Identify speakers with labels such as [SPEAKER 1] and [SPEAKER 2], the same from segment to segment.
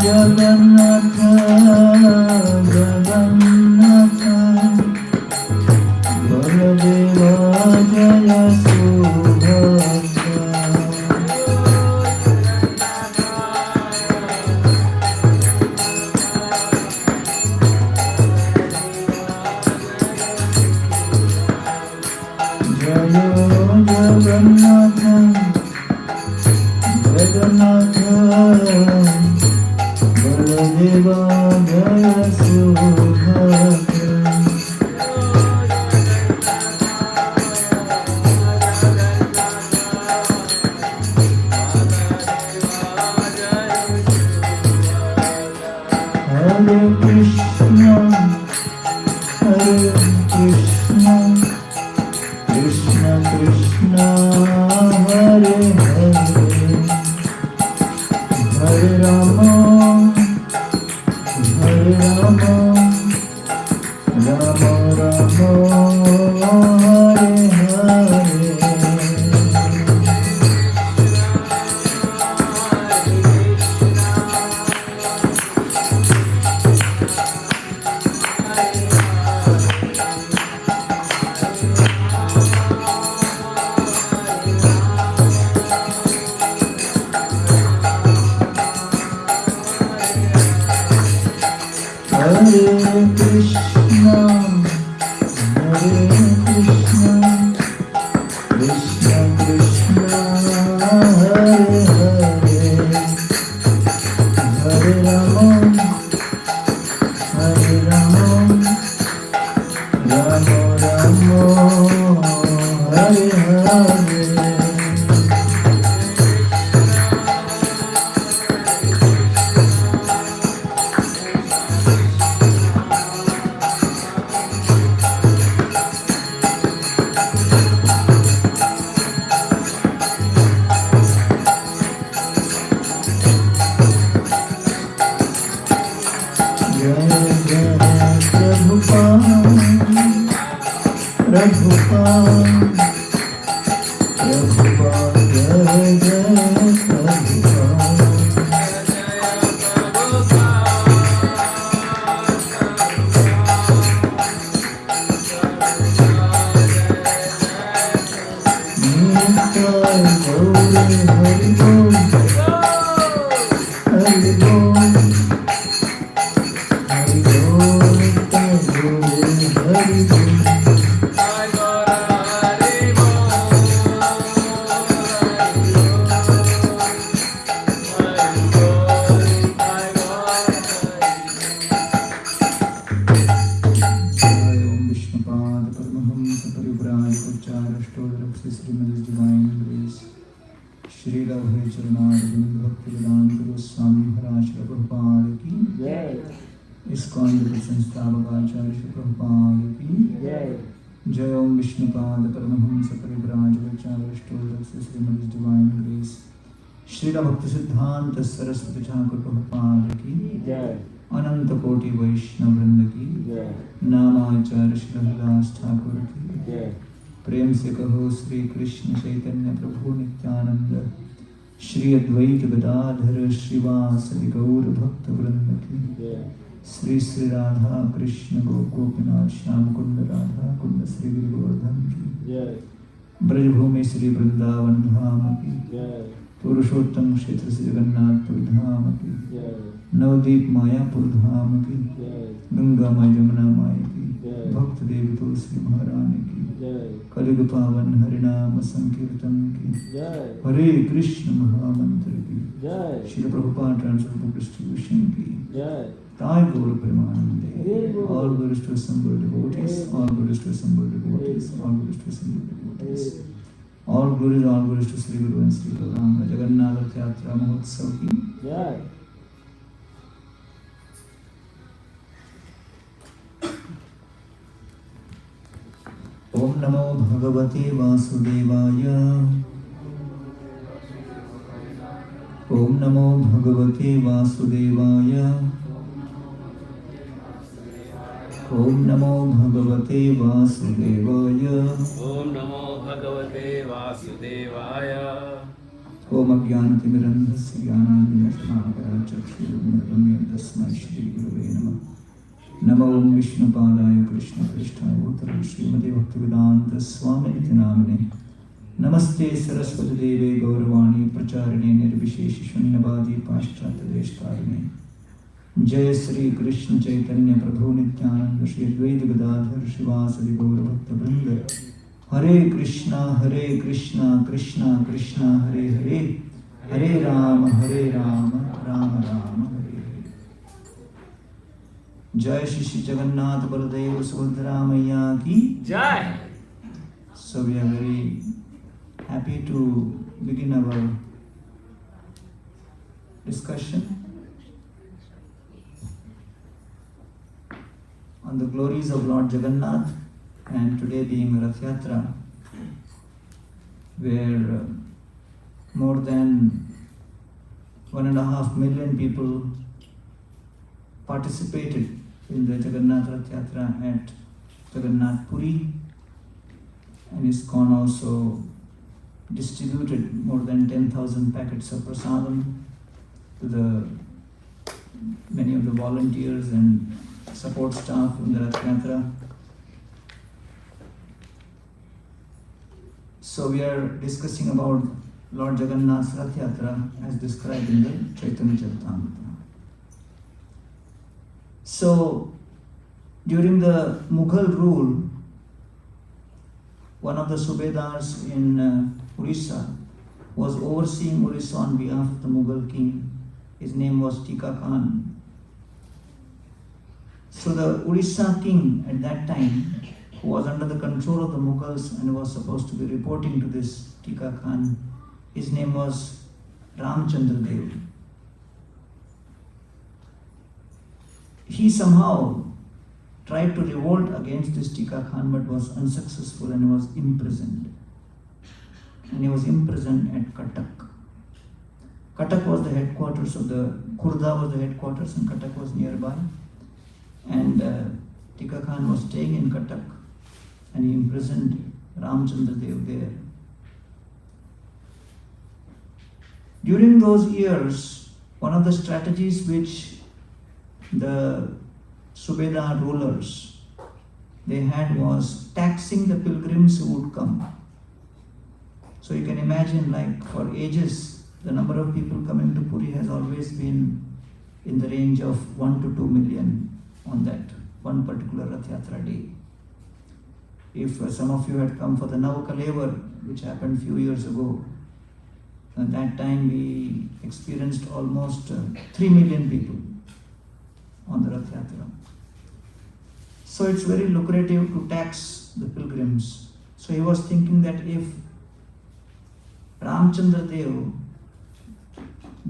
[SPEAKER 1] Jagannath, Jagannath, Baladeva Jaya Subhadra. Jaya Jagannath, Jagannath, Baladeva Jaya Subhadra. Hare Krishna, Hare Krishna, Krishna Krishna, Hare Hare, Hare Rama, Hare Rama, Rama Rama, Hare Hare. Hare Krishna, Hare Krishna, Krishna Krishna, Hare Hare, Hare Rama, Hare Rama, Rama Rama, Hare Hare. Saparivraj Pachar Ashtodraksa Srimad Divine Grace Shri Ravhe Charanarvind Bhakti Vedanta Goswami Maharaj Prabhupada Ki
[SPEAKER 2] Jai.
[SPEAKER 1] ISKCON Sansthavakacharya Shri Prabhupada Ki Jai Om Vishnupad Paramahamsa Parivraj Pachar Ashtodraksa Srimad Divine Grace Shri Bhakti Siddhanta Saraswati Thakur Prabhupada Ki
[SPEAKER 2] Jai.
[SPEAKER 1] अनंत कोटि वैष्णव वृंद की नामाचार्य श्री हरिदास ठाकुर की प्रेम से कहो श्री कृष्ण चैतन्य प्रभु नित्यानंद श्री अद्वैत गदाधर श्रीवासदि गौर भक्त वृंद की श्री श्री राधा कृष्ण गोपीनाथ श्याम कुंड राधा कुंड श्री गिरि गोवर्धन की ब्रजभूमि श्री वृंदावन धाम की पुरुषोत्तम क्षेत्र श्री जगन्नाथ धाम की नवदीप मायापुर धाम की गंगा माई जमुना माई की भक्त देवी तुलसी महारानी की कलियुग पावन हरिनाम संकीर्तन की हरे कृष्ण महामंत्र की Shri Prabhupada transfer book distribution की ताय गौर प्रेमानंदे all glories to assembled devotees all glories to assembled devotees all glories to assembled devotees all glories to Sri Guru and Sri Gauranga Jagannath Yatra Mahotsav की ओम नमो भगवते वासुदेवाय ओम नमो भगवते वासुदेवाय ओम नमो भगवते वासुदेवाय
[SPEAKER 2] ओम नमो भगवते वासुदेवाय
[SPEAKER 1] ओम अज्ञानतिमिरन्धस्य ज्ञानाञ्जनशलाकया चक्षुरुन्मीलितं तस्मै श्री गुरुवे नमः नमो विष्णुपादाय कृष्णपृष्ठाय भूतले श्रीमते भक्तिवेदांत स्वामिनिति नामिने नमस्ते सरस्वती देवे गौरवाणी प्रचारिणे निर्विशेष शून्यवादी पाश्चात्य देशतारिणे जय श्री कृष्ण चैतन्य प्रभु नित्यानंद श्री अद्वैत गदाधर श्रीवासदि गौर भक्त वृंद हरे कृष्णा कृष्णा कृष्णा हरे हरे हरे राम राम राम जय श्री जगन्नाथ बलदेव सुभद्रा मैया की
[SPEAKER 2] जय.
[SPEAKER 1] So we are very happy to begin our discussion on the glories of Lord Jagannath, and today being Rath Yatra, where more than 1.5 million people participated in the Jagannath Rath Yatra at Jagannath Puri, and ISKCON also distributed more than 10,000 packets of prasadam to the many of the volunteers and support staff in the Rath Yatra. So we are discussing about Lord Jagannath's Rath Yatra as described in the Chaitanya Charitamrita. So, during the Mughal rule, one of the Subedars in Orissa was overseeing Orissa on behalf of the Mughal king. His name was Tika Khan. So the Orissa king at that time, who was under the control of the Mughals and was supposed to be reporting to this Tika Khan, his name was Ramchandra Dev. He somehow tried to revolt against this Tika Khan but was unsuccessful and was imprisoned. And he was imprisoned at Cuttack. Cuttack was the headquarters of the, Khurda was the headquarters and Cuttack was nearby. And Tika Khan was staying in Cuttack and he imprisoned Ramchandra Dev there. During those years, one of the strategies which the Subedar rulers they had was taxing the pilgrims who would come. So you can imagine, like, for ages the number of people coming to Puri has always been in the range of 1 to 2 million on that one particular Rath Yatra day. If some of you had come for the Navakalevar, which happened few years ago, at that time we experienced almost 3 million people on the Rath Yatra. So it's very lucrative to tax the pilgrims. So he was thinking that if Ramchandra Dev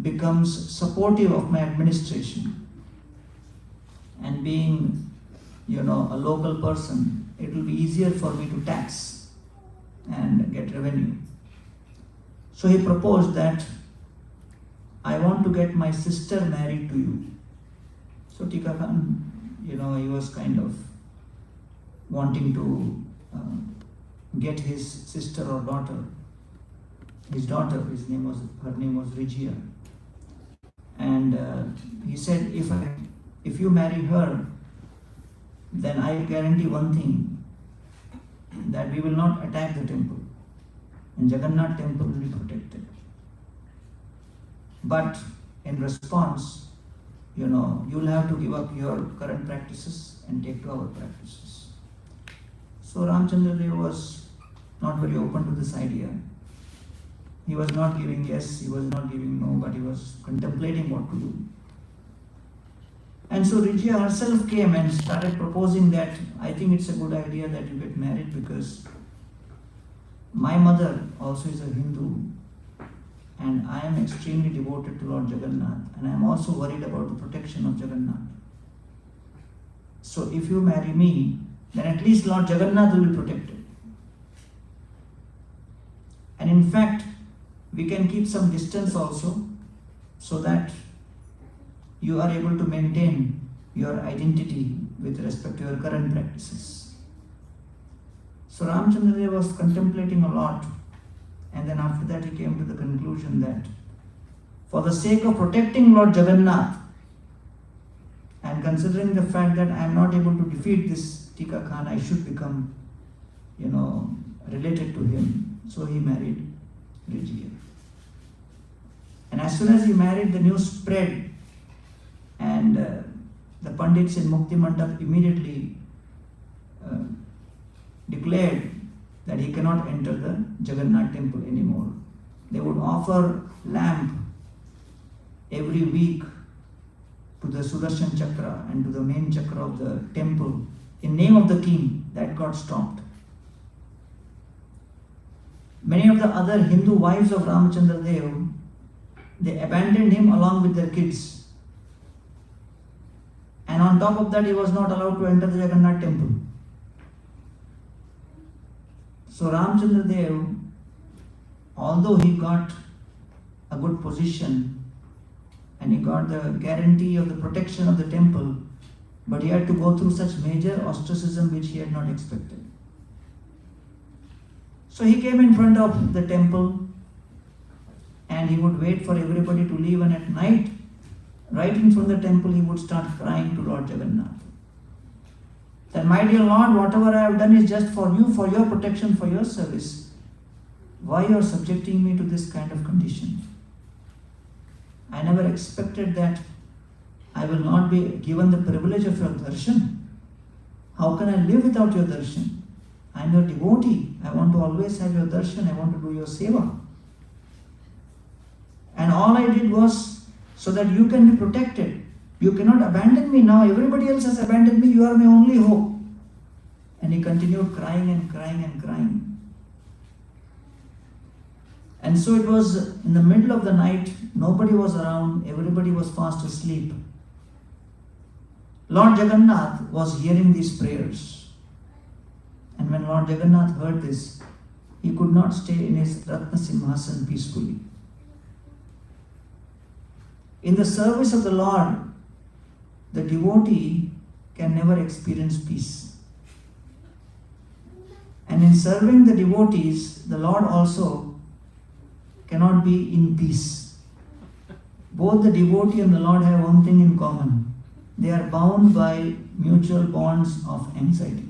[SPEAKER 1] becomes supportive of my administration, and being, a local person, it will be easier for me to tax and get revenue. So he proposed that I want to get my sister married to you. So Tika Khan, he was kind of wanting to get his sister or daughter, his daughter, her name was Rigia. And he said, if you marry her, then I guarantee one thing, that we will not attack the temple, and Jagannath temple will be protected. But in response, you'll have to give up your current practices and take to our practices. So Ramchandra Dev was not very open to this idea. He was not giving yes, he was not giving no, but he was contemplating what to do. And so Rigia herself came and started proposing that I think it's a good idea that you get married, because my mother also is a Hindu and I am extremely devoted to Lord Jagannath, and I am also worried about the protection of Jagannath. So if you marry me, then at least Lord Jagannath will be protected. And in fact, we can keep some distance also, so that you are able to maintain your identity with respect to your current practices. So Ramchandra Dev was contemplating a lot, and then after that he came to the conclusion that for the sake of protecting Lord Jagannath, and considering the fact that I am not able to defeat this Tika Khan, I should become, related to him. So he married Rigia. And as soon as he married, the news spread, and the Pandits in Mukti Mandap immediately declared that he cannot enter the Jagannath temple anymore. They would offer lamp every week to the Sudarshan Chakra and to the main chakra of the temple in name of the king. That got stopped. Many of the other Hindu wives of Ramchandra Dev, they abandoned him along with their kids. And on top of that, he was not allowed to enter the Jagannath temple. So Ramchandra Dev, although he got a good position and he got the guarantee of the protection of the temple, but he had to go through such major ostracism which he had not expected. So he came in front of the temple and he would wait for everybody to leave, and at night, right in front of the temple, he would start crying to Lord Jagannath. That, my dear Lord, whatever I have done is just for you, for your protection, for your service. Why you are subjecting me to this kind of condition? I never expected that I will not be given the privilege of your darshan. How can I live without your darshan? I am your devotee. I want to always have your darshan. I want to do your seva. And all I did was so that you can be protected. You cannot abandon me now. Everybody else has abandoned me. You are my only hope. And he continued crying and crying and crying. And so it was in the middle of the night. Nobody was around. Everybody was fast asleep. Lord Jagannath was hearing these prayers. And when Lord Jagannath heard this, he could not stay in his Ratna Simhasan peacefully. In the service of the Lord, the devotee can never experience peace. And in serving the devotees, the Lord also cannot be in peace. Both the devotee and the Lord have one thing in common. They are bound by mutual bonds of anxiety.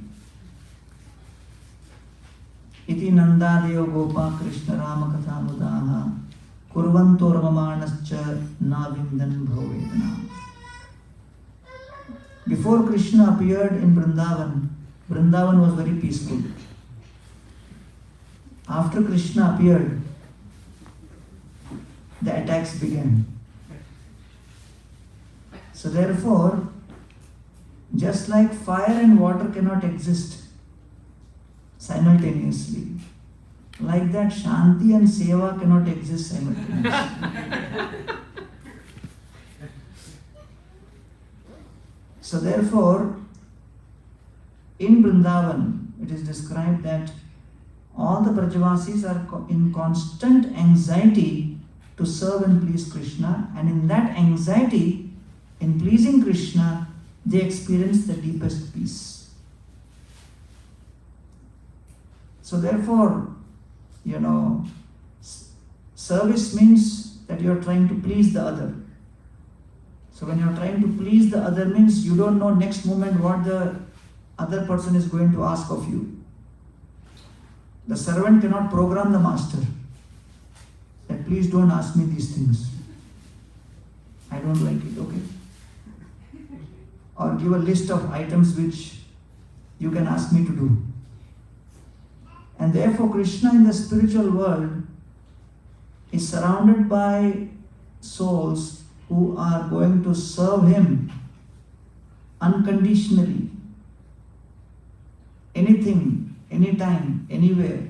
[SPEAKER 1] Iti Nandadev Gopa Krishna Rama Katha Mudaha Kurvanto Ramamanascha Navindan Bhavedana. Before Krishna appeared in Vrindavan, Vrindavan was very peaceful. After Krishna appeared, the attacks began. So therefore, just like fire and water cannot exist simultaneously. Like that, Shanti and Seva cannot exist simultaneously. So therefore, in Vrindavan, it is described that all the Brajavasis are in constant anxiety to serve and please Krishna, and in that anxiety, in pleasing Krishna, they experience the deepest peace. So therefore, service means that you are trying to please the other. So when you are trying to please the other means you don't know next moment what the other person is going to ask of you. The servant cannot program the master that please don't ask me these things. I don't like it, okay? Or give a list of items which you can ask me to do. And therefore Krishna in the spiritual world is surrounded by souls who are going to serve him unconditionally. Anything, anytime, anywhere,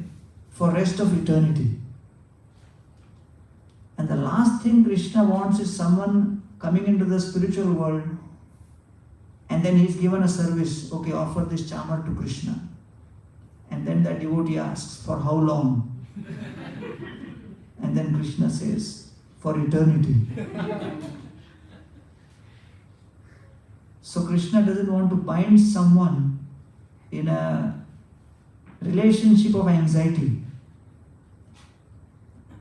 [SPEAKER 1] for rest of eternity. And the last thing Krishna wants is someone coming into the spiritual world and then he's given a service, okay, offer this chamar to Krishna. And then that devotee asks, for how long? And then Krishna says, for eternity. So Krishna doesn't want to bind someone in a relationship of anxiety.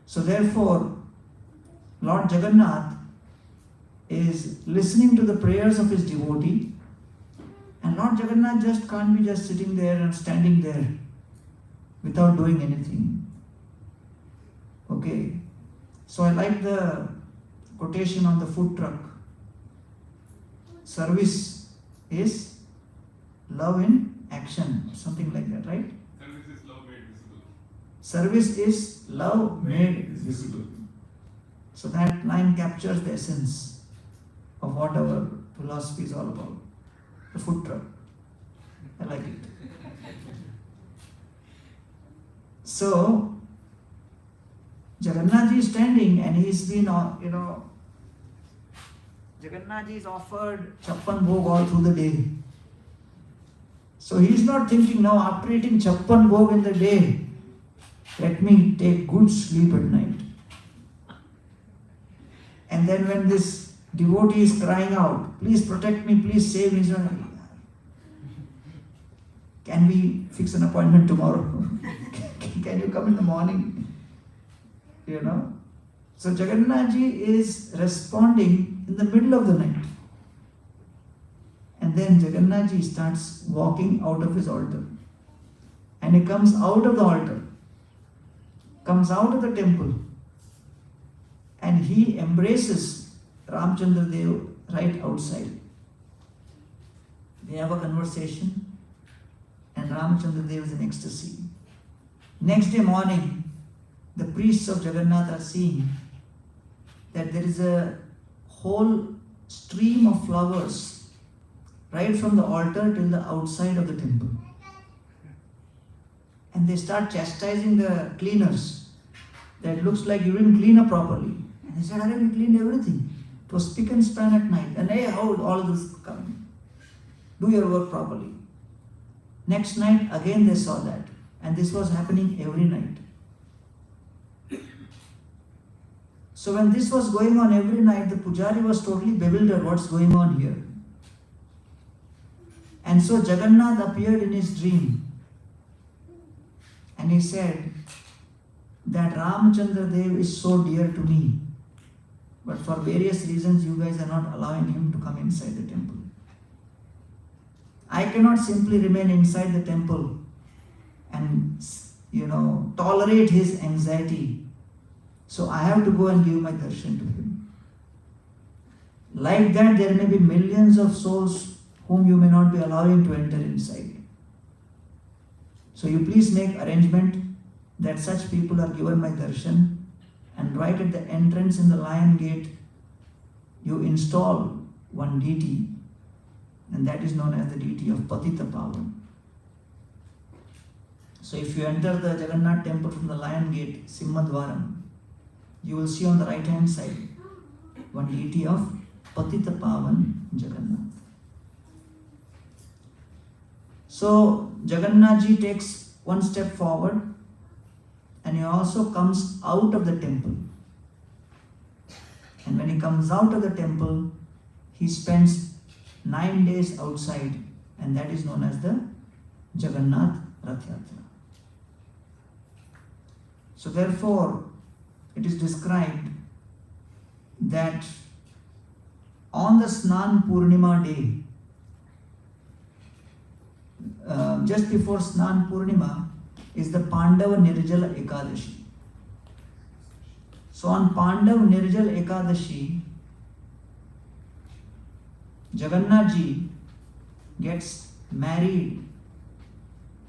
[SPEAKER 1] So therefore, Lord Jagannath is listening to the prayers of his devotee, and Lord Jagannath just can't be just sitting there and standing there without doing anything. Okay, so I like the quotation on the food truck. Service is love in action, something like that, right? Service is love made visible. So that line captures the essence of what our philosophy is all about. The food truck. I like it. So, Jagannath is standing and he's been, Jagannath is offered chappan bhog all through the day. So he's not thinking now, after eating chappan bhog in the day, let me take good sleep at night. And then when this devotee is crying out, please protect me, please save me, can we fix an appointment tomorrow? Can you come in the morning? So Jagannath ji is responding in the middle of the night. And then Jagannath ji starts walking out of his altar. And he comes out of the altar, comes out of the temple, and he embraces Ramchandra Dev right outside. They have a conversation, and Ramchandra Dev is in ecstasy. Next day morning, the priests of Jagannath are seeing that there is a whole stream of flowers right from the altar till the outside of the temple. And they start chastising the cleaners that looks like you didn't clean up properly. And they said, we cleaned everything. It was spick and span at night. And hey, how all of this coming? Do your work properly. Next night, again they saw that. And this was happening every night. So when this was going on every night, the pujari was totally bewildered what's going on here. And so Jagannath appeared in his dream. And he said that Ramchandra Dev is so dear to me. But for various reasons, you guys are not allowing him to come inside the temple. I cannot simply remain inside the temple and, tolerate his anxiety. So I have to go and give my darshan to him. Like that, there may be millions of souls whom you may not be allowing to enter inside. So you please make arrangement that such people are given my darshan, and right at the entrance in the lion gate, you install one deity, and that is known as the deity of Patita Pavan. So if you enter the Jagannath temple from the Lion Gate, Simhadwaram, you will see on the right hand side one deity of Patita Pavan Jagannath. So Jagannath ji takes one step forward and he also comes out of the temple. And when he comes out of the temple, he spends 9 days outside, and that is known as the Jagannath Rath Yatra. So therefore, it is described that on the Snan Purnima day, just before Snan Purnima is the Pandava Nirjala Ekadashi. So on Pandav Nirjal Ekadashi, Jagannath ji gets married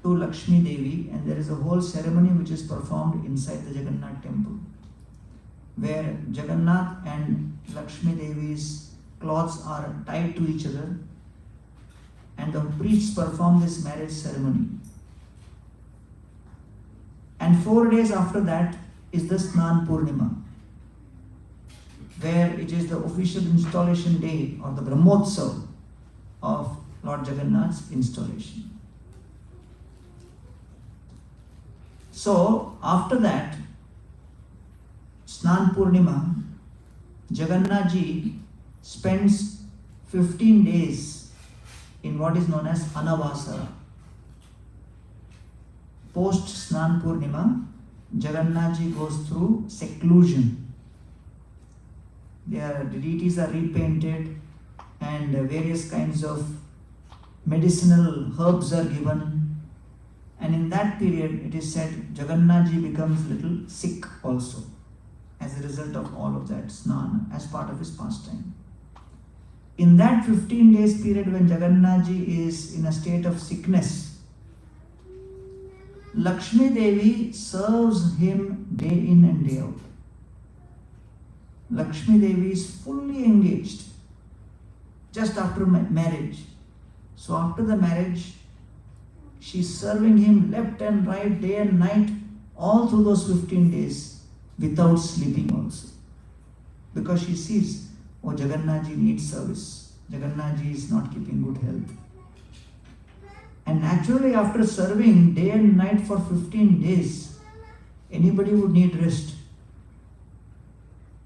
[SPEAKER 1] to Lakshmi Devi, and there is a whole ceremony which is performed inside the Jagannath temple, where Jagannath and Lakshmi Devi's cloths are tied to each other, and the priests perform this marriage ceremony. And 4 days after that is the Snan Purnima, where it is the official installation day or the Brahmotsav of Lord Jagannath's installation. So after that, Snan Purnima, Jagannath ji spends 15 days in what is known as Anavasara. Post Snan Purnima, Jagannath ji goes through seclusion. The deities are repainted and various kinds of medicinal herbs are given. And in that period, it is said Jagannath ji becomes little sick also as a result of all of that snan as part of his pastime. In that 15 days period when Jagannath ji is in a state of sickness, Lakshmi Devi serves him day in and day out. Lakshmi Devi is fully engaged just after marriage. So after the marriage, she is serving him left and right, day and night, all through those 15 days without sleeping also. Because she sees, oh, Jagannath ji needs service. Jagannath ji is not keeping good health. And naturally, after serving day and night for 15 days, anybody would need rest.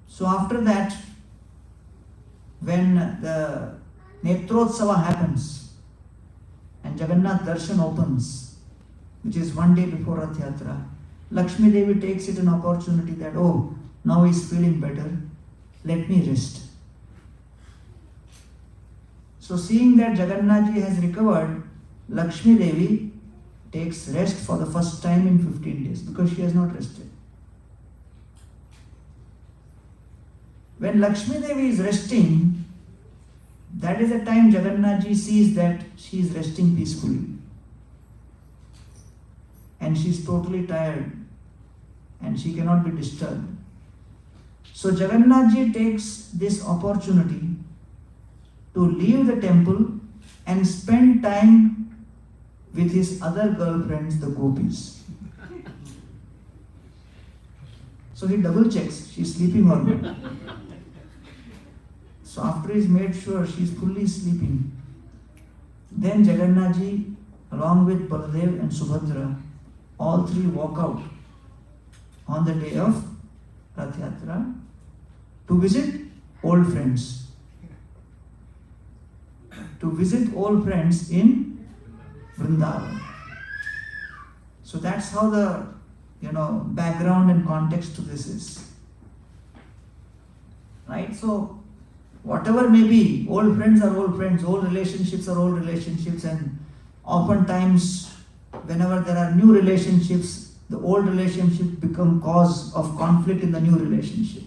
[SPEAKER 1] So after that, when the Netrotsava happens and Jagannath Darshan opens, which is one day before Rath Yatra, Lakshmi Devi takes it an opportunity that, oh, now he's feeling better, let me rest. So seeing that Jagannath ji has recovered, Lakshmi Devi takes rest for the first time in 15 days because she has not rested. When Lakshmi Devi is resting, that is the time Jagannath ji sees that she is resting peacefully. And she is totally tired and she cannot be disturbed. So Jagannath ji takes this opportunity to leave the temple and spend time with his other girlfriends, the gopis. So he double checks, she is sleeping or not. So after he's made sure she is fully sleeping, then Jagannath ji, along with Baladev and Subhadra, all three walk out on the day of Rath Yatra to visit old friends. To visit old friends in Vrindavan. So that's how the background and context to this is. Right? So whatever may be, old friends are old friends, old relationships are old relationships, and oftentimes whenever there are new relationships, the old relationship become cause of conflict in the new relationship.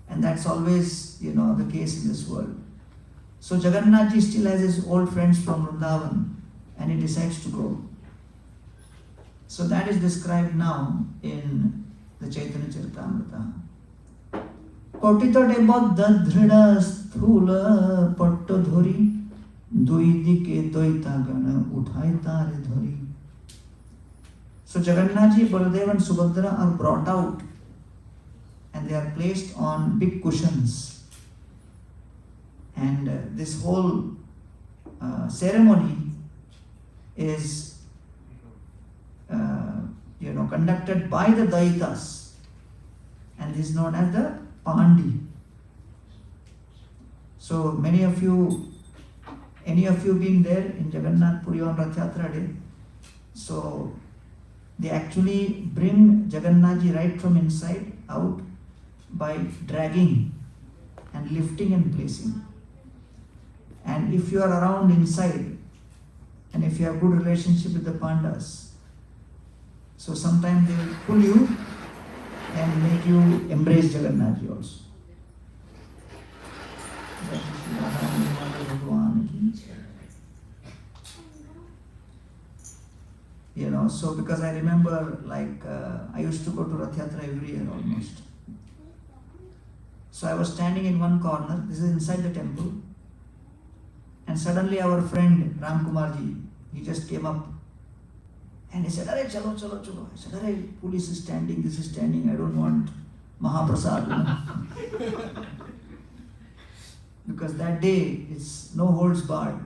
[SPEAKER 1] And that's always, the case in this world. So Jagannath ji still has his old friends from Vrindavan and he decides to go. So that is described now in the Chaitanya Charitamrita. Patita deba dadhrida sthula patto dhori doi dike doita gana uthai tare dhori. So Jagannathji, Baladev and Subhadra are brought out and they are placed on big cushions. And this whole ceremony is conducted by the Daitas, and this is known as the Pandi. So any of you been there in Jagannath Puri on Rath Yatra day? So they actually bring Jagannathji right from inside out by dragging and lifting and placing. And if you are around inside, and if you have good relationship with the Pandas, so sometimes they will pull you and make you embrace Jagannathji also. So because I remember, I used to go to Rath Yatra every year almost. So I was standing in one corner, this is inside the temple, and suddenly our friend Ram Kumarji, he just came up and he said, "Arey, chalo, chalo, chalo." I said, "Arey, police is standing, this is standing, I don't want Mahaprasad." Because that day it's no holds barred.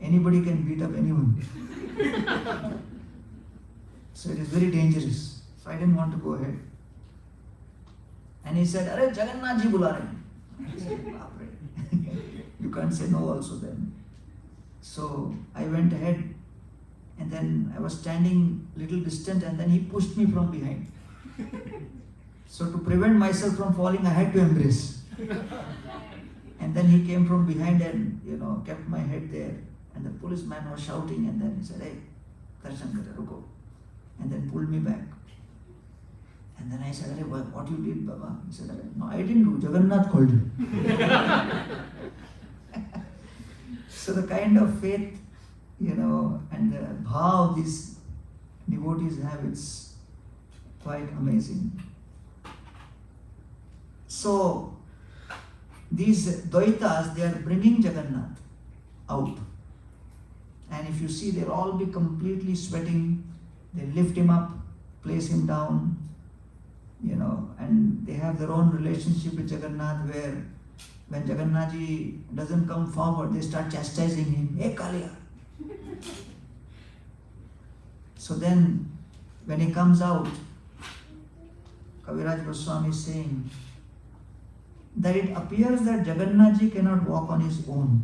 [SPEAKER 1] Anybody can beat up anyone. So it is very dangerous. So I didn't want to go ahead. And he said, "Arey, Jagannathji bula rahe." I said, "Baapre." You can't say no also then. So I went ahead, and then I was standing little distant, and then he pushed me from behind. So to prevent myself from falling, I had to embrace. And then he came from behind and kept my head there. And the policeman was shouting, and then he said, "Hey, darshan kare, ruko," and then pulled me back. And then I said, "Arey, what you did, Baba?" He said, "No, I didn't do. Jagannath called you." So the kind of faith, and the bhav these devotees have, it's quite amazing. So these Daitas, they are bringing Jagannath out. And if you see, they'll all be completely sweating. They lift him up, place him down, and they have their own relationship with Jagannath, where when Jagannathji doesn't come forward, they start chastising him. "Hey, Kaliya." So then, when he comes out, Kaviraj Goswami is saying that it appears that Jagannathji cannot walk on his own.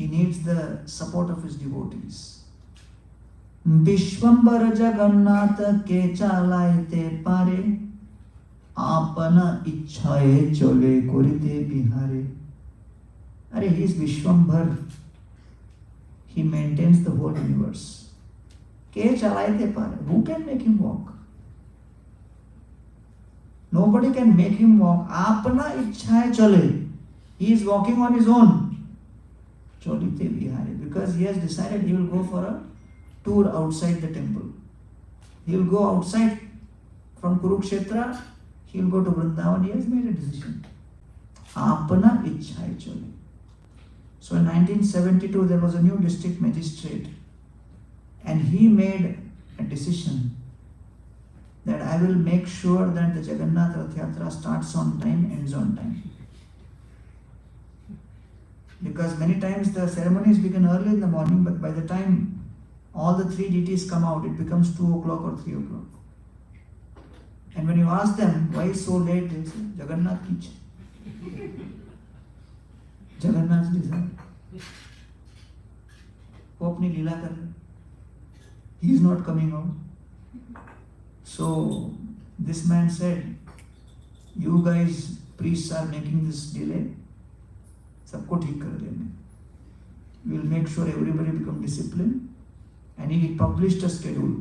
[SPEAKER 1] He needs the support of his devotees. Vishwambara Jagannath ke chalaite pare, apana ichhaye chole korite bihare. Arey, he is Vishwambar. He maintains the whole universe. Ke chalaite pare. Who can make him walk? Nobody can make him walk. Apana ichhaye chole. He is walking on his own. Cholite bihare. Because he has decided he will go for a tour outside the temple. He will go outside from Kurukshetra. He will go to Vrindavan. He has made a decision. Apana ichhaye chole. So in 1972 there was a new district magistrate, and he made a decision that I will make sure that the Jagannath Rath Yatra starts on time, ends on time. Because many times the ceremonies begin early in the morning, but by the time all the three deities come out, it becomes 2 o'clock or 3 o'clock. And when you ask them why so late, they say, Jagannath ki ichha. Jagannath's desire. वो अपनी लीला कर रहे. He is not coming out. So this man said, "You guys, priests, are making this delay. सबको ठीक कर देंगे. We will make sure everybody become disciplined." And he published a schedule.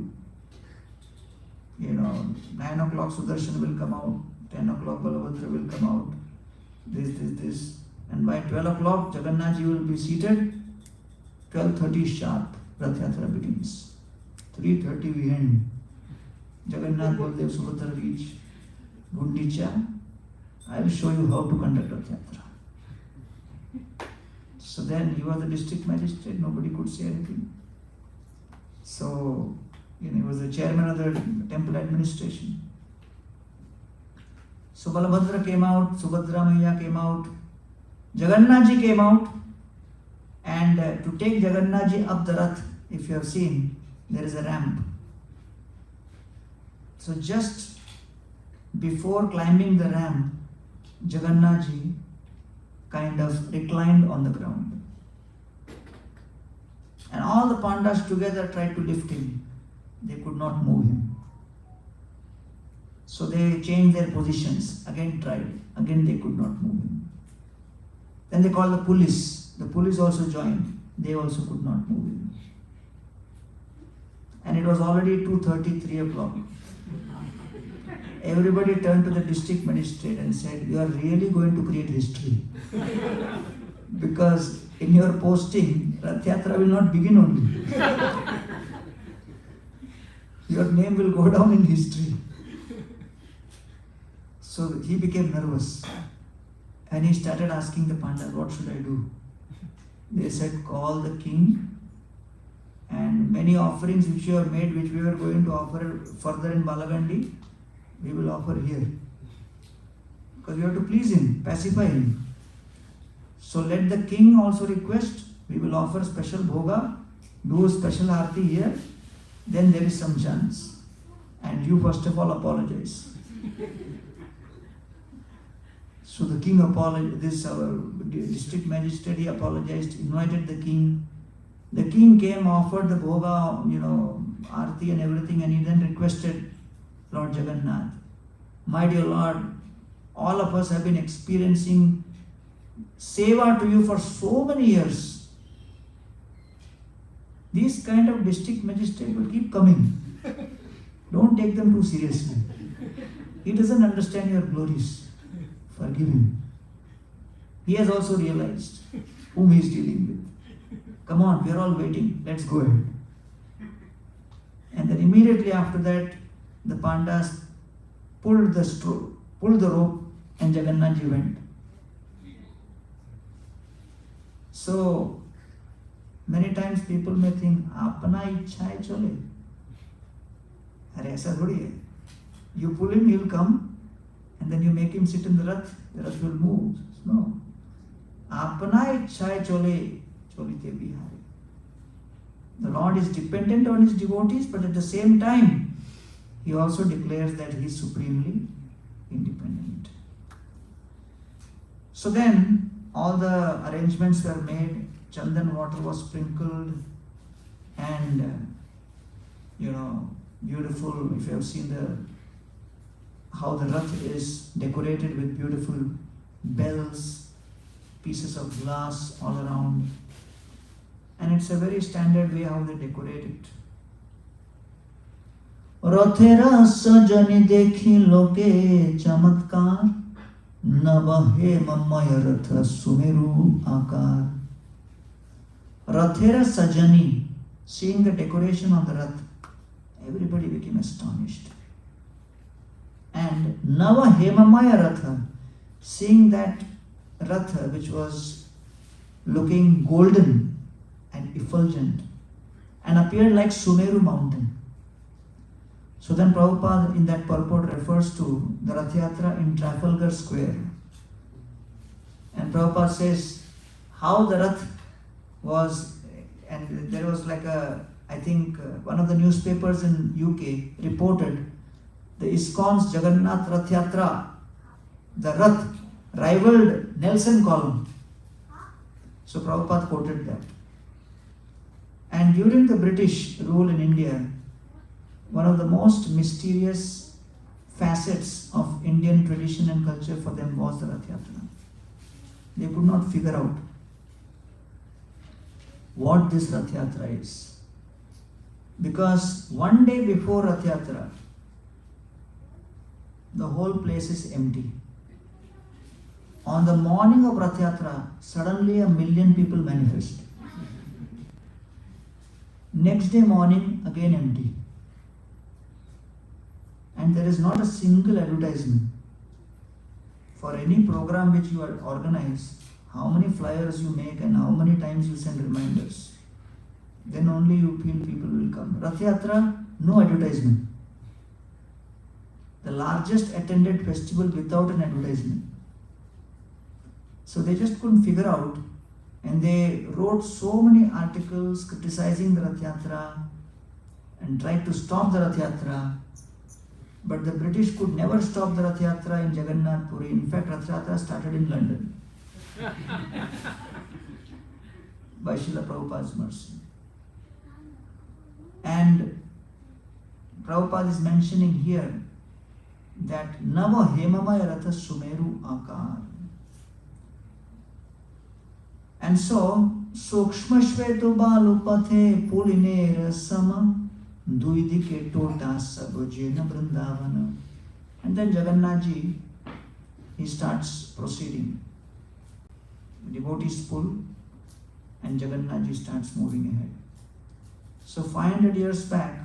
[SPEAKER 1] 9 o'clock Sudarshan will come out, 10 o'clock Balabhadra will come out, this. And by 12 o'clock, Jagannathji will be seated. 12:30 sharp, Rath Yatra begins. 3:30 we end. Jagannath, Baldev, Subhadra reach Gundicha. I will show you how to conduct Rath Yatra. So then he was the district magistrate, nobody could say anything. So He was the chairman of the temple administration. So Balabhadra came out, Subhadra Maya came out, Jagannath ji came out, and to take Jagannath ji up the Rath, if you have seen, there is a ramp. So just before climbing the ramp, Jagannath ji kind of reclined on the ground. And all the Pandavas together tried to lift him. They could not move him. So they changed their positions, again tried, again they could not move him. Then they called the police. The police also joined. They also could not move him. And it was already 2:30, 3 o'clock. Everybody turned to the district magistrate and said, "You are really going to create history." Because in your posting, Rath Yatra will not begin only. Your name will go down in history. So he became nervous. And he started asking the Pandavas, "What should I do?" They said, "Call the king, and many offerings which you have made, which we were going to offer further in Balagandi, we will offer here. Because we have to please him, pacify him. So let the king also request, we will offer special bhoga, do a special arati here, then there is some chance. And you first of all apologize." So the king apologized, this our district magistrate, he apologized, invited the king. The king came, offered the bhoga, arati and everything, and he then requested Lord Jagannath, "My dear Lord, all of us have been experiencing seva to you for so many years. These kind of district magistrate will keep coming. Don't take them too seriously. He doesn't understand your glories. Forgive him. He has also realized whom he is dealing with. Come on, we are all waiting. Let's go ahead." And then immediately after that, the Pandavas pulled the rope, and Jagannath ji went. So many times people may think, "Apna ichha hai chole." Arey aisa thodi hai. You pull him, he'll come, and then you make him sit in the Rath will move. No. Apna ichha hai chole, cholite bihare. The Lord is dependent on his devotees, but at the same time, he also declares that he is supremely independent. So then, all the arrangements were made, chandan water was sprinkled, and beautiful, if you have seen how the Rath is decorated with beautiful bells, pieces of glass all around. And it's a very standard way how they decorate it. रथेरा सजनी देखी लोके चमत्कार, नवहे ममय रथ सुमेरु आकार. Rathera Sajani, seeing the decoration of the Rath, everybody became astonished. And Nava Hemamaya Ratha, seeing that Ratha, which was looking golden and effulgent, and appeared like Sumeru mountain. So then Prabhupada in that purport refers to the Rath Yatra in Trafalgar Square. And Prabhupada says how the Rath was, and there was like one of the newspapers in UK reported the ISKCON's Jagannath Rath Yatra, the Rath rivaled Nelson column. So Prabhupada quoted that. And during the British rule in India, one of the most mysterious facets of Indian tradition and culture for them was the Rath Yatra. They could not figure out what this Rath Yatra is. Because one day before Rath Yatra, the whole place is empty. On the morning of Rath Yatra, suddenly 1 million people manifest. Next day morning, again empty. And there is not a single advertisement. For any program which you organize, how many flyers you make and how many times you send reminders. Then only you feel people will come. Rath Yatra, No advertisement. The largest attended festival without an advertisement. So they just couldn't figure out, and they wrote so many articles criticizing the Rath Yatra and tried to stop the Rath Yatra. But the British could never stop the Rath Yatra in Jagannath Puri. In fact, Rath Yatra started in London by Srila Prabhupada's mercy. And Prabhupada is mentioning here that Nava Hemamaya Ratha Sumeru Akar. And so, Sukshma Shveto Balu Pathe Pulinera Sama Duidike Tota Sabojena Vrindavana. And then Jagannathji, he starts proceeding. The devotees pull and Jagannathji starts moving ahead. So 500 years back,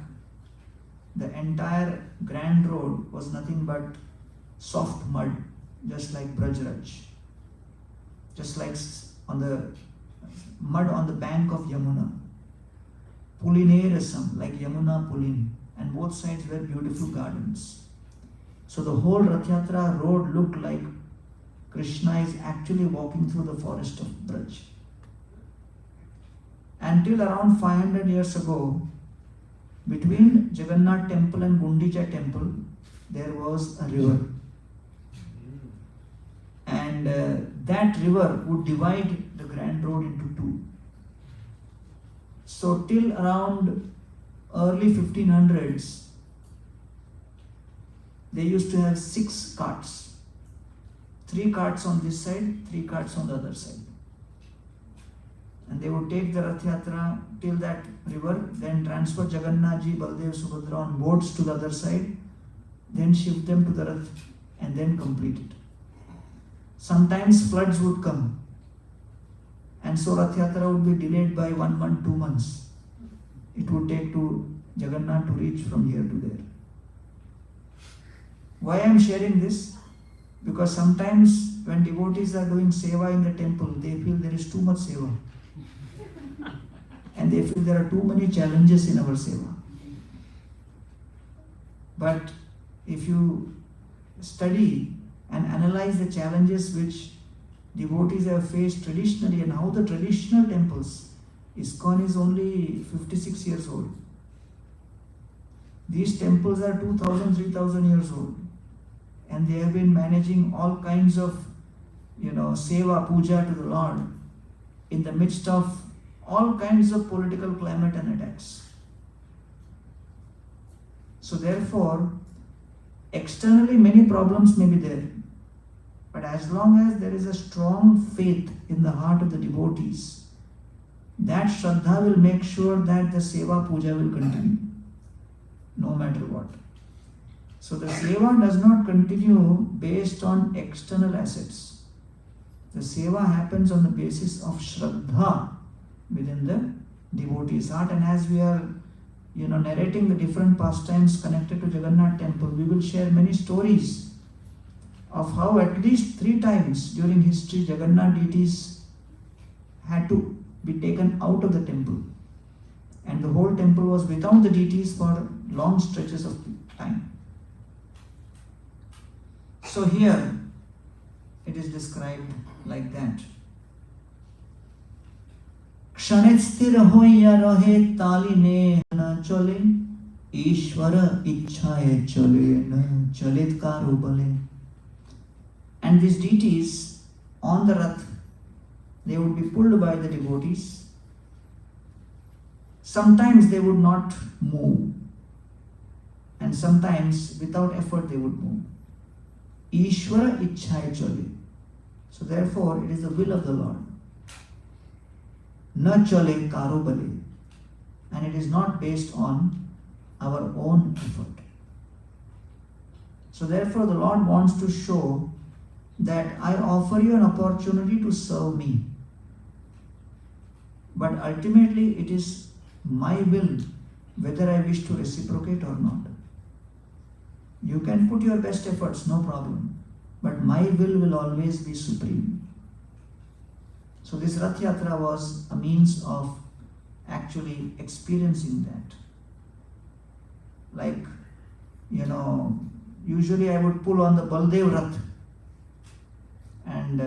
[SPEAKER 1] the entire Grand Road was nothing but soft mud, just like Brajraj, just like on the mud on the bank of Yamuna. Pulinerasam, like Yamuna Pulin, and both sides were beautiful gardens. So the whole Rath Yatra road looked like Krishna is actually walking through the forest of Braj. Until around 500 years ago, between Jagannath temple and Gundicha temple, there was a river. And that river would divide the Grand Road into two. So till around early 1500s, they used to have 6 carts. 3 carts on this side, 3 carts on the other side. And they would take the Rath Yatra till that river, then transfer Jagannathji, Baldev, Subhadra on boats to the other side, then shift them to the Rath and then complete it. Sometimes floods would come, and so Rath Yatra would be delayed by 1 month, 2 months. It would take to Jagannath to reach from here to there. Why I am sharing this? Because sometimes when devotees are doing seva in the temple, they feel there is too much seva. And they feel there are too many challenges in our seva. But if you study and analyze the challenges which devotees have faced traditionally and how the traditional temples, ISKCON is only 56 years old. These temples are 2000, 3000 years old. And they have been managing all kinds of, seva, puja to the Lord in the midst of all kinds of political climate and attacks. So therefore, externally many problems may be there. But as long as there is a strong faith in the heart of the devotees, that Shraddha will make sure that the seva puja will continue, no matter what. So the seva does not continue based on external assets. The seva happens on the basis of Shraddha within the devotee's heart. And as we are, narrating the different pastimes connected to Jagannath temple, we will share many stories of how at least 3 times during history Jagannath deities had to be taken out of the temple. And the whole temple was without the deities for long stretches of time. So here it is described like that. Kshanit sthir hoya rahe taline na chale, Ishvara ichhaye chale na chalit karo bale. And these deities on the Rath, they would be pulled by the devotees. Sometimes they would not move, and sometimes without effort they would move. Ishvara ichhaye chale. So therefore it is the will of the Lord. Na chale karo bale. And it is not based on our own effort. So therefore the Lord wants to show that I offer you an opportunity to serve me. But ultimately it is my will whether I wish to reciprocate or not. You can put your best efforts, no problem. But my will always be supreme. So this Rath Yatra was a means of actually experiencing that. like, usually I would pull on the Baldev Rath, and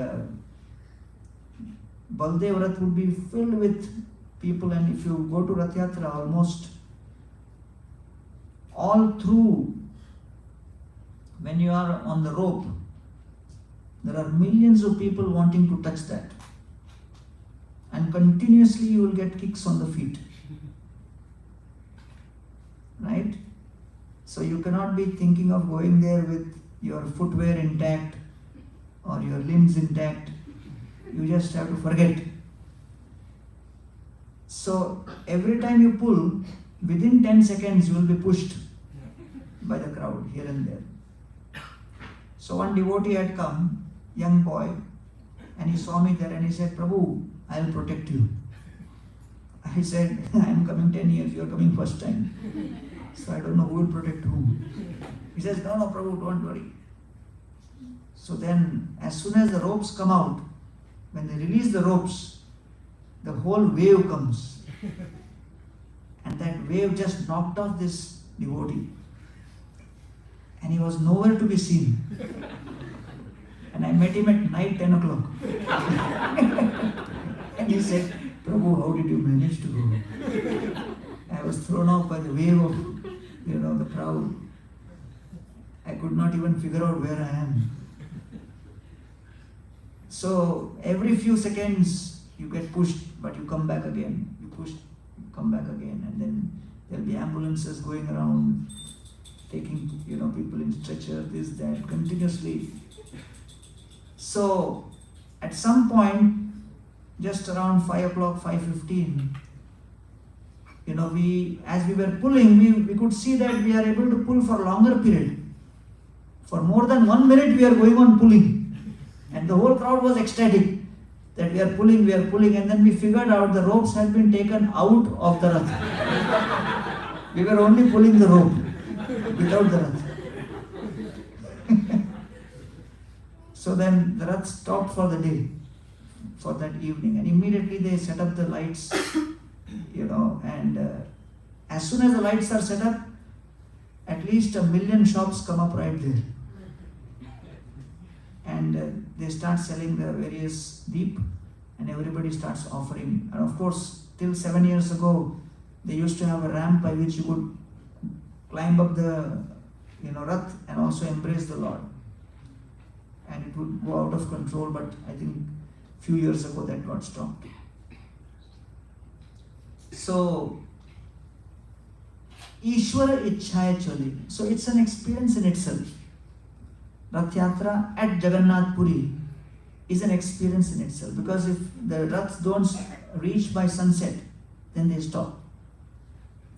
[SPEAKER 1] Baldev Rath would be filled with people, and if you go to Rath Yatra, almost all through, when you are on the rope, there are millions of people wanting to touch that, and continuously you will get kicks on the feet, right? So you cannot be thinking of going there with your footwear intact or your limbs intact. You just have to forget. So every time you pull, within 10 seconds you will be pushed by the crowd here and there. So one devotee had come, young boy, and he saw me there and he said, "Prabhu, I will protect you." I said, "I am coming 10 years, you are coming first time. So I don't know who will protect whom." He says, "No, Prabhu, don't worry." So then, as soon as the ropes come out, when they release the ropes, the whole wave comes. And that wave just knocked off this devotee. And he was nowhere to be seen. And I met him at night, 10 o'clock. And he said, "Prabhu, how did you manage to go?" I was thrown off by the wave of, the crowd. I could not even figure out where I am. So every few seconds you get pushed, but you come back again. You push, you come back again, and then there'll be ambulances going around, taking people in stretcher, this, that, continuously. So at some point, just around 5 o'clock, 5:15, as we were pulling, we could see that we are able to pull for a longer period. For more than 1 minute we are going on pulling. And the whole crowd was ecstatic that we are pulling, and then we figured out the ropes had been taken out of the Rath. We were only pulling the rope without the Rath. So then the Rath stopped for the day, for that evening, and immediately they set up the lights, and as soon as the lights are set up, at least 1 million shops come up right there. And they start selling the various deep, and everybody starts offering. And of course, till 7 years ago, they used to have a ramp by which you could climb up the Rath and also embrace the Lord. And it would go out of control, but I think a few years ago that got stopped. So, Ishwara Ichchaya Choli. So it's an experience in itself. Rath Yatra at Jagannath Puri is an experience in itself, because if the Raths don't reach by sunset, then they stop.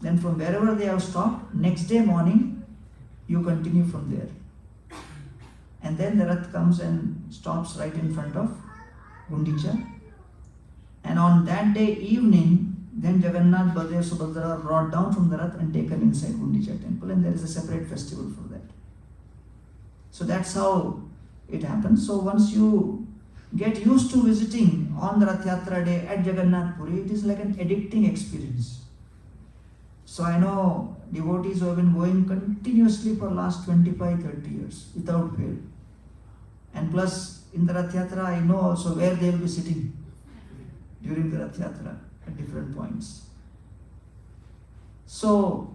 [SPEAKER 1] Then from wherever they have stopped, next day morning, you continue from there. And then the Rath comes and stops right in front of Gundicha. And on that day evening, then Jagannath, Baldev, Subhadra are brought down from the Rath and taken inside Gundicha temple, and there is a separate festival for that. So that's how it happens. So once you get used to visiting on the Rath Yatra day at Jagannath Puri, it is like an addicting experience. So I know devotees who have been going continuously for last 25-30 years without fail. And plus in the Rath Yatra, I know also where they will be sitting during the Rath Yatra at different points. So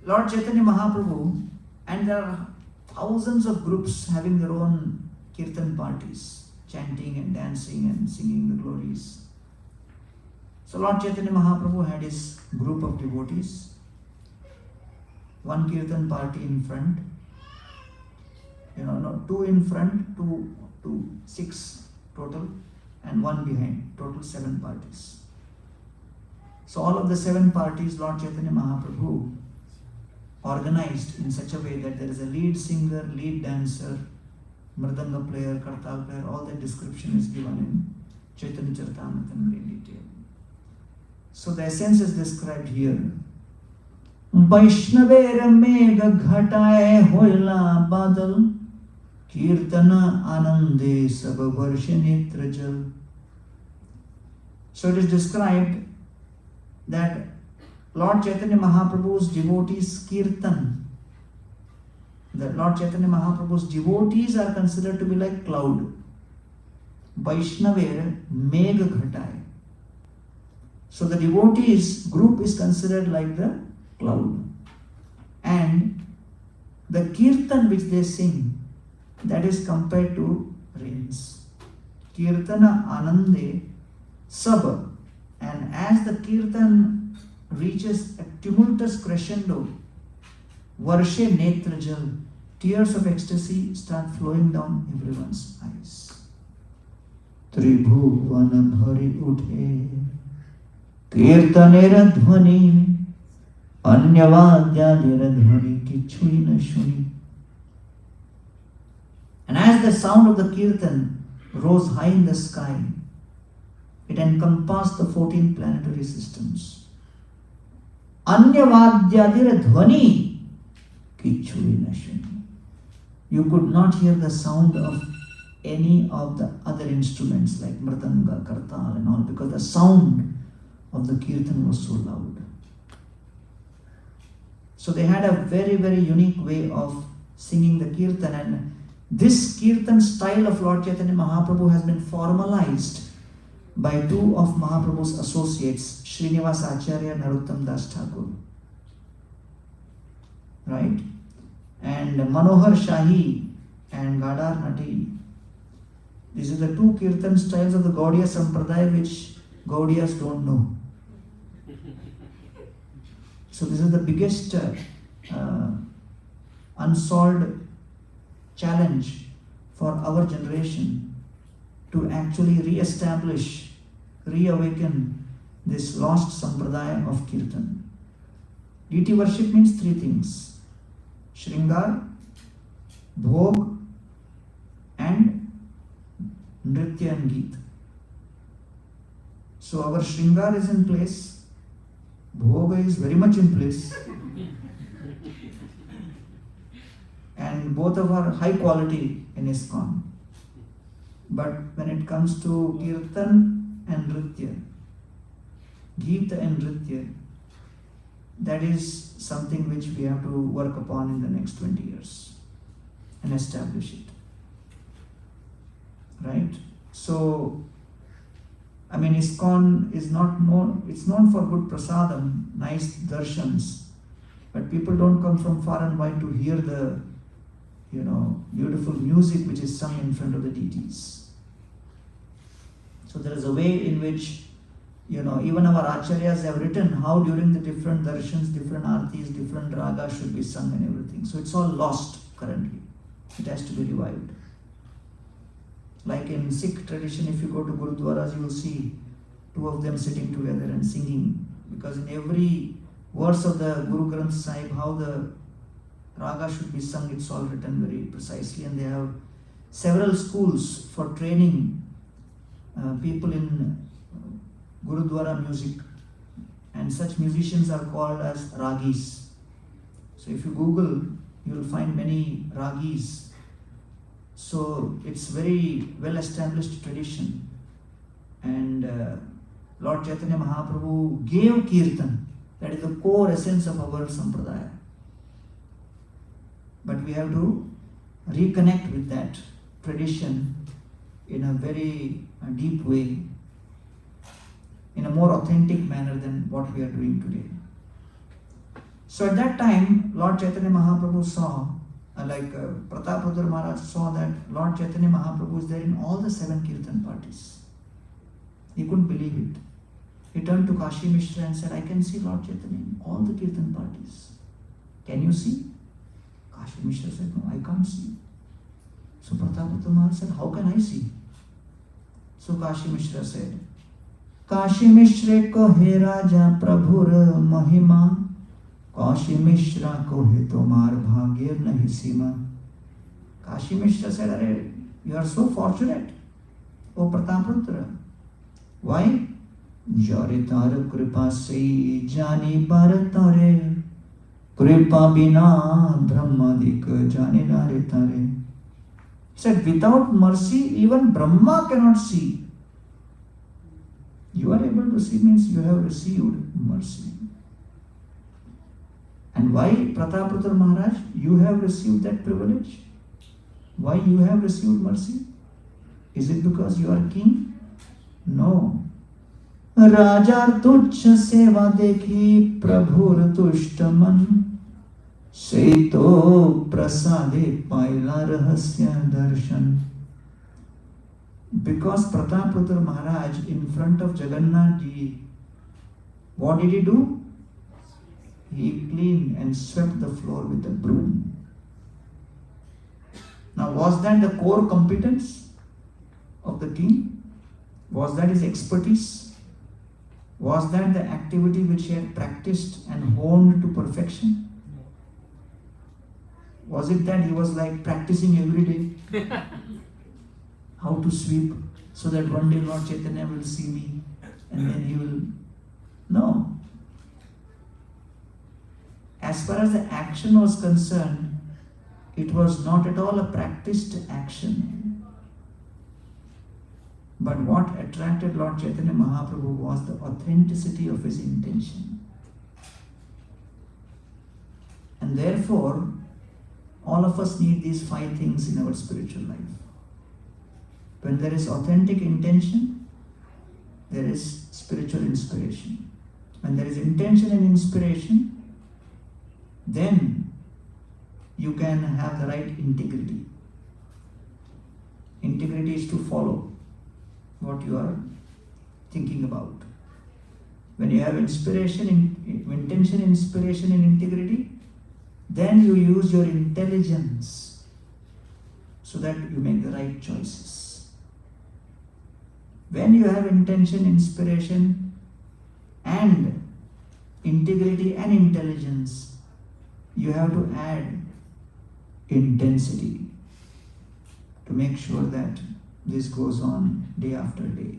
[SPEAKER 1] Lord Chaitanya Mahaprabhu, and there are thousands of groups having their own kirtan parties, chanting and dancing and singing the glories. So Lord Chaitanya Mahaprabhu had his group of devotees, one kirtan party in front, two in front, two, 6 total, and one behind, total 7 parties. So all of the 7 parties Lord Chaitanya Mahaprabhu organized in such a way that there is a lead singer, lead dancer, mridanga player, kartal player, all that description is given in Chaitanya Charitamrita in detail. So the essence is described here. Vaishnaver megha ghataye hoila badal, kirtana anande sab varsha netra jal. So it is described that Lord Chaitanya Mahaprabhu's devotees kirtan. The Lord Chaitanya Mahaprabhu's devotees are considered to be like cloud. Vaishnaver Megha Ghatai. So the devotees group is considered like the cloud. And the kirtan which they sing, that is compared to rains. Kirtana Anande Sab. And as the kirtan reaches a tumultuous crescendo, Varshe Netra Jal, tears of ecstasy start flowing down everyone's eyes. Tribhuvana bhari uthe kirtanera dhvani anyavadyadera dhvani kichui na shuni. And as the sound of the kirtan rose high in the sky, it encompassed the 14 planetary systems. Anyavadyadera dhvani kichui na shuni. You could not hear the sound of any of the other instruments like mridanga, kartal and all, because the sound of the kirtan was so loud. So they had a very, very unique way of singing the kirtan, and this kirtan style of Lord Chaitanya Mahaprabhu has been formalized by two of Mahaprabhu's associates, Srinivas Acharya and Narottam Das Thakur. Right? And Manohar Shahi and Gadar Nati. These are the two kirtan styles of the Gaudiya Sampradaya which Gaudiyas don't know. So this is the biggest unsolved challenge for our generation to actually re-establish, reawaken this lost Sampradaya of Kirtan. Deity worship means three things: Shringar, Bhog and Nritya and Geet. So our Shringar is in place, Bhoga is very much in place, and both of are high quality in ISKCON. But when it comes to Kirtan and Nritya, Geet and Nritya, that is something which we have to work upon in the next 20 years and establish it. Right? So, I mean, ISKCON is not known, it's known for good prasadam, nice darshans, but people don't come from far and wide to hear the, beautiful music which is sung in front of the deities. So there is a way in which, even our acharyas have written how during the different darshans, different artis, different ragas should be sung and everything. So it's all lost currently. It has to be revived. Like in Sikh tradition, if you go to Gurudwaras, you will see two of them sitting together and singing. Because in every verse of the Guru Granth Sahib, how the raga should be sung, it's all written very precisely. And they have several schools for training people in Gurudwara music. And such musicians are called as ragis. So if you Google, you will find many ragis. So it's very well established tradition, and Lord Chaitanya Mahaprabhu gave Kirtan. That is the core essence of our Sampradaya. But we have to reconnect with that tradition in a very deep way, in a more authentic manner than what we are doing today. So at that time, Lord Chaitanya Mahaprabhu saw, Pratap Rudra Maharaj saw that Lord Chaitanya Mahaprabhu is there in all the 7 Kirtan parties. He couldn't believe it. He turned to Kashi Mishra and said, I can see Lord Chaitanya in all the Kirtan parties. Can you see? Kashi Mishra said, no, I can't see. So Pratap Rudra Maharaj said, how can I see? So Kashi Mishra said, Kashi Mishra ko he Raja Prabhur Mahima, Kashi Mishra ko he tomar bhagir nahi sima. Kashi Mishra said, Arey, you are so fortunate, O Prataprudra. Why? Jare tar kripa se jani bharatare, kripa bina brahmadik jani nare tare. He said, without mercy, even Brahma cannot see. You are able to see means you have received mercy. And why, Prataparuddra Maharaj, you have received that privilege? Why you have received mercy? Is it because you are king? No. Raja tuchha seva dekhi prabhur tushtaman seito prasade paila rahasya darshan. Because Prataparuddra Maharaj in front of Jagannath ji, what did he do? He cleaned and swept the floor with a broom. Now, was that the core competence of the king? Was that his expertise? Was that the activity which he had practiced and honed to perfection? Was it that he was like practicing every day how to sweep so that one day Lord Chaitanya will see me and then he will... No. As far as the action was concerned, it was not at all a practiced action. But what attracted Lord Chaitanya Mahaprabhu was the authenticity of his intention. And therefore, all of us need these 5 things in our spiritual life. When there is authentic intention, there is spiritual inspiration. When there is intention and inspiration, then you can have the right integrity. Integrity is to follow what you are thinking about. When you have inspiration, intention, inspiration and integrity, then you use your intelligence so that you make the right choices. When you have intention, inspiration and integrity and intelligence, you have to add intensity to make sure that this goes on day after day.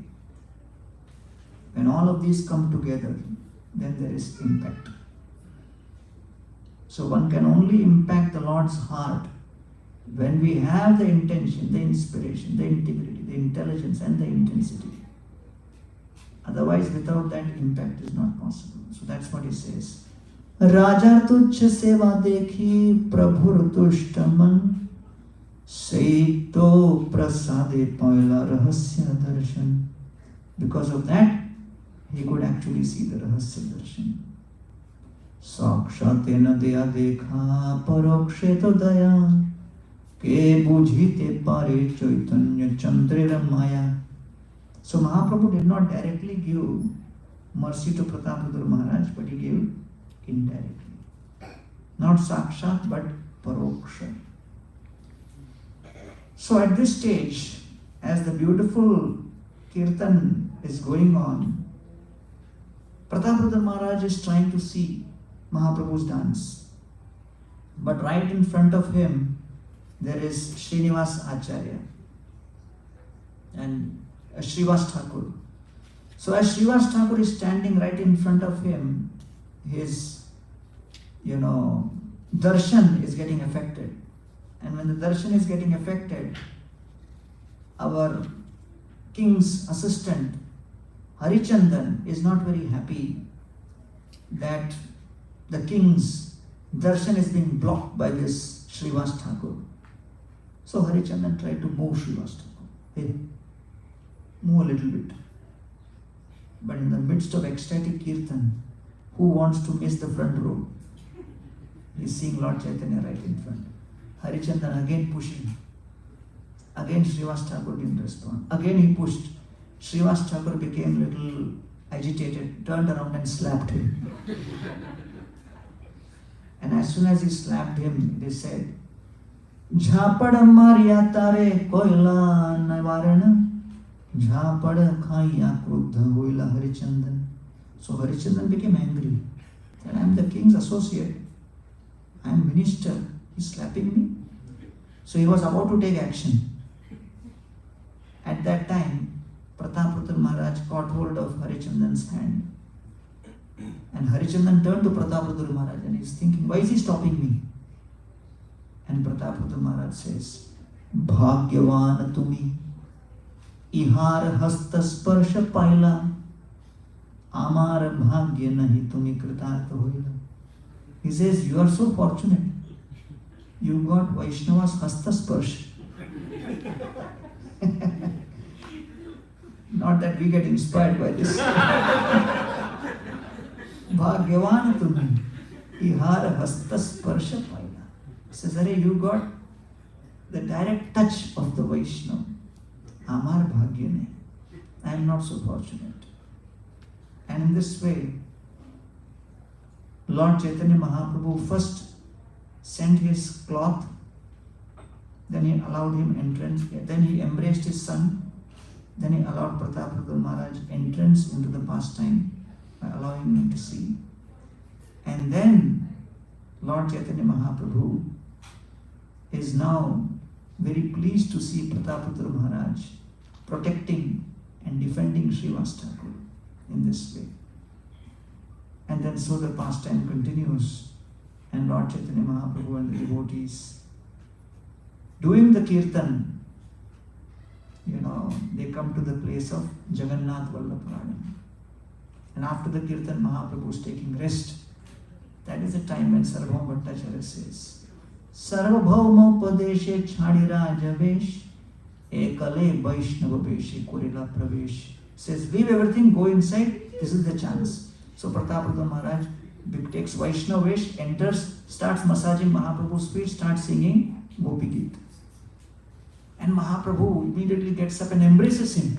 [SPEAKER 1] When all of these come together, then there is impact. So one can only impact the Lord's heart when we have the intention, the inspiration, the integrity, the intelligence and the intensity. Otherwise, without that, impact is not possible. So that's what he says. Raja tuchha seva dekhi prabhur tushtaman seito prasade paila rahasya darshan. Because of that, he could actually see the rahasya darshan. Sakshatena deya dekha paroksheto daya ke bujhite pare chaitanya chandrira maya. So Mahaprabhu did not directly give mercy to Prataparuddra Maharaj, but he gave indirectly. Not sakshat, but paroksha. So at this stage, as the beautiful kirtan is going on, Prataparuddra Maharaj is trying to see Mahaprabhu's dance. But right in front of him, there is Srinivas Acharya and Srivas Thakur. So as Srivas Thakur is standing right in front of him, his, darshan is getting affected. And when the darshan is getting affected, our king's assistant, Harichandan, is not very happy that the king's darshan is being blocked by this Srivas Thakur. So Harichandan tried to move Srivas Thakur. Hey, move a little bit. But in the midst of ecstatic kirtan, who wants to miss the front row? He's seeing Lord Chaitanya right in front. Harichandan again pushing. Again Srivas Thakur didn't respond. Again he pushed. Srivas Thakur became a little agitated, turned around and slapped him. And as soon as he slapped him, they said, Jhapad Mariya Tare Koila Navarana Jhapad Khaya Krudha Hoila Harichandan. So Harichandan became angry. That I am the king's associate. I am minister. He's slapping me. So he was about to take action. At that time, Prataparuddra Maharaj caught hold of Harichandan's hand. And Harichandan turned to Prataparuddra Maharaj and he's thinking, why is he stopping me? And Prataparuddra Maharaj says, Bhagyavan tumi ihar hasta sparsha paila amar bhagya nahi tumi kritartha hoila. He says, you are so fortunate. You got Vaishnava's Hasta Sparsh. Not that we get inspired by this. Bhagyavan tumhe, ihar hasta sparsha paila. He says, Are you got the direct touch of the Vaishnava. Amar bhagya nahi. I am not so fortunate. And in this way, Lord Chaitanya Mahaprabhu first sent his cloth, then he allowed him entrance, then he embraced his son, then he allowed Prataparudra Maharaj entrance into the pastime by allowing him to see. And then Lord Chaitanya Mahaprabhu is now very pleased to see Prataparudra Maharaj protecting and defending Srivas Thakur in this way. And then so the pastime continues, and Lord Chaitanya Mahaprabhu and the devotees doing the kirtan, they come to the place of Jagannath Vallabh Garden. And after the kirtan, Mahaprabhu is taking rest. That is the time when Sarvabhauma Bhattacharya says, Sarvabhauma Padeshe Chhadira Javesh Ekale Vaishnava Veshe Kurila Pravesh. Says, leave everything, go inside, this is the chance. So Prataparudra Maharaj takes Vaishnava Vesh, enters, starts massaging Mahaprabhu's feet, starts singing Gopi Geet. And Mahaprabhu immediately gets up and embraces him.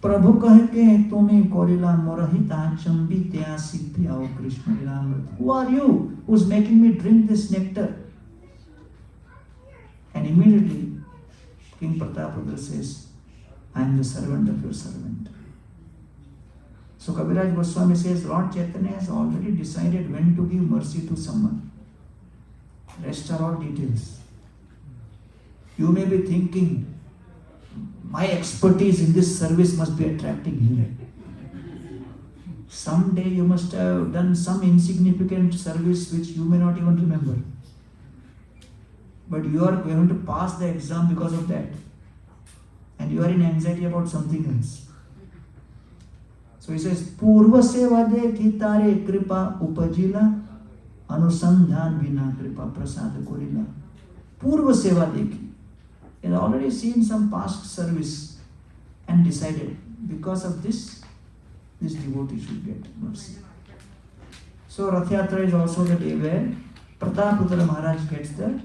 [SPEAKER 1] Prabhu kahke tumi korila morahita chambitya sipyao Krishna Lilamrit. Who are you who's making me drink this nectar? And immediately King Prataparudra says, I am the servant of your servant. So Kaviraj Goswami says, Lord Chaitanya has already decided when to give mercy to someone. Rest are all details. You may be thinking, my expertise in this service must be attracting him. Someday you must have done some insignificant service which you may not even remember. But you are going to pass the exam because of that. And you are in anxiety about something else. So he says, Purva seva dekhi tare kripa upajila anusandhan vina kripa prasad kurila. Purva seva dekhi. He had already seen some past service and decided, because of this devotee should get mercy. So Rath Yatra is also the day where Prataparudra Maharaj gets the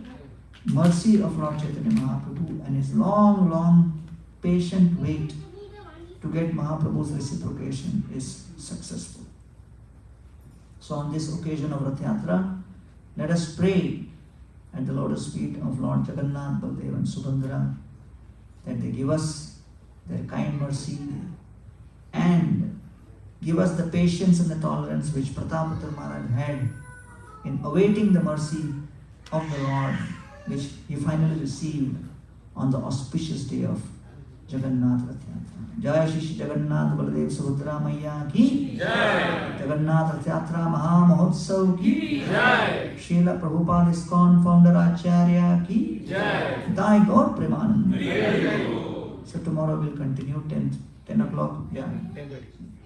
[SPEAKER 1] mercy of Lord Chaitanya Mahaprabhu, and his long, patient wait to get Mahaprabhu's reciprocation is successful. So on this occasion of Rath Yatra, let us pray at the lotus feet of Lord Jagannath, Baldev and Subhadra, that they give us their kind mercy and give us the patience and the tolerance which Prataparudra Maharaj had in awaiting the mercy of the Lord, which he finally received on the auspicious day of Jagannath Rath Yatra. Jai Shri Jagannath Baldev Subhadra Maiya ki Jai. Jagannath Rath Yatra Maha Mahotsav ki Jai. Srila Prabhupada ISKCON founder Acharya ki Jai. Thy God Premanand. So tomorrow we'll continue 10 o'clock. Yeah.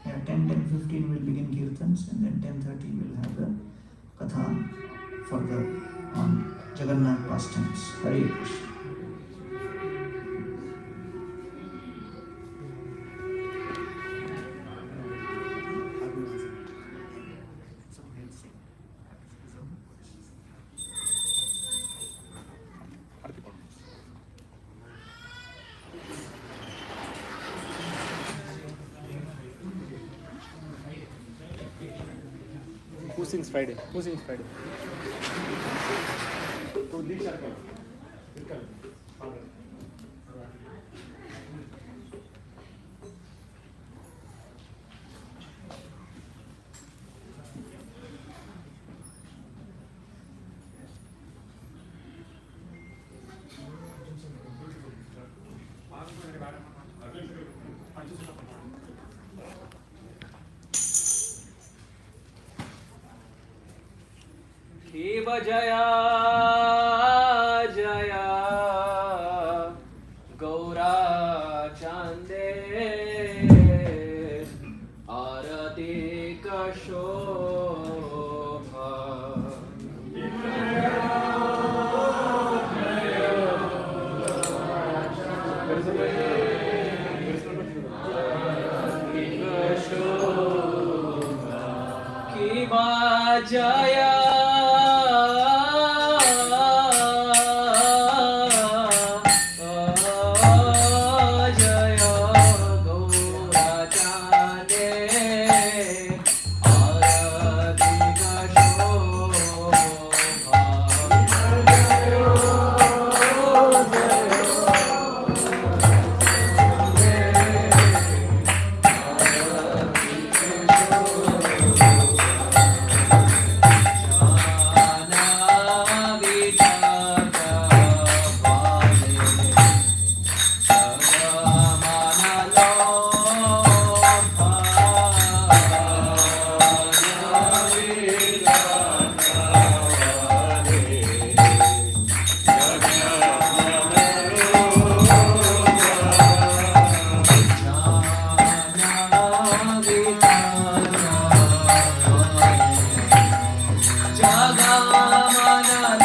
[SPEAKER 1] 10:15 we'll begin kirtans, and then 10:30 we'll have the katha for the on Jagannath pastimes. Hare Krishna.
[SPEAKER 3] Who sings Friday?
[SPEAKER 2] Shiva Jaya Jaya Gaura Chande Arati Kashobha Jagannath